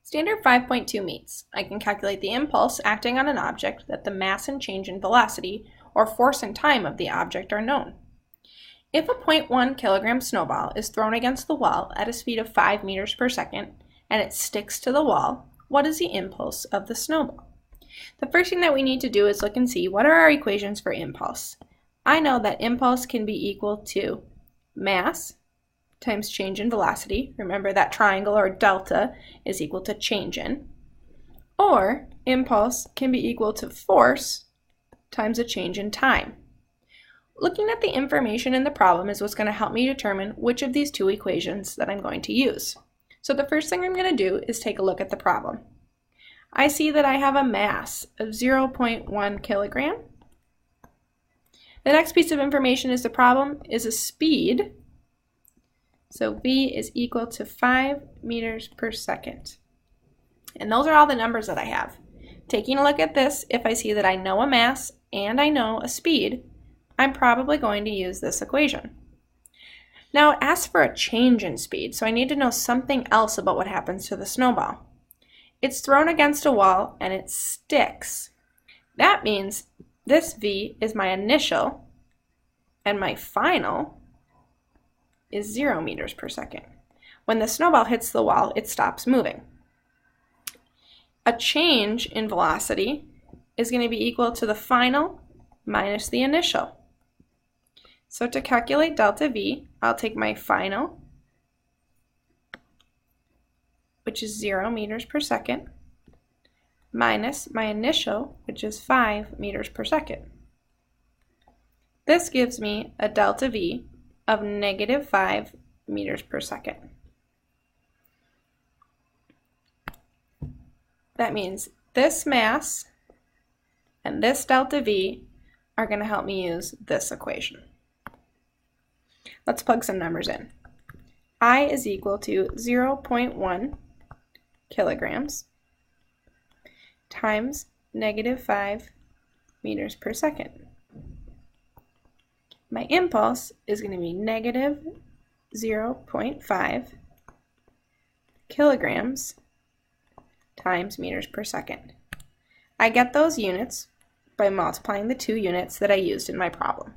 Standard 5.2 meets. I can calculate the impulse acting on an object that the mass and change in velocity or force and time of the object are known. If a 0.1 kilogram snowball is thrown against the wall at a speed of 5 meters per second and it sticks to the wall, what is the impulse of the snowball? The first thing that we need to do is look and see what are our equations for impulse. I know that impulse can be equal to mass times change in velocity. Remember that triangle or delta is equal to change in. Or impulse can be equal to force times a change in time. Looking at the information in the problem is what's going to help me determine which of these two equations that I'm going to use. So the first thing I'm going to do is take a look at the problem. I see that I have a mass of 0.1 kilogram. The next piece of information is the problem is a speed. So v is equal to 5 meters per second. And those are all the numbers that I have. Taking a look at this, if I see that I know a mass and I know a speed, I'm probably going to use this equation. Now it asks for a change in speed, so I need to know something else about what happens to the snowball. It's thrown against a wall and it sticks. That means this v is my initial and my final is 0 meters per second. When the snowball hits the wall, it stops moving. A change in velocity is going to be equal to the final minus the initial. So to calculate delta v, I'll take my final, which is 0 meters per second, minus my initial, which is 5 meters per second. This gives me a delta v of negative 5 meters per second. That means this mass and this delta v are going to help me use this equation. Let's plug some numbers in. I is equal to 0.1 kilograms times negative 5 meters per second. My impulse is going to be negative 0.5 kilograms times meters per second. I get those units by multiplying the two units that I used in my problem.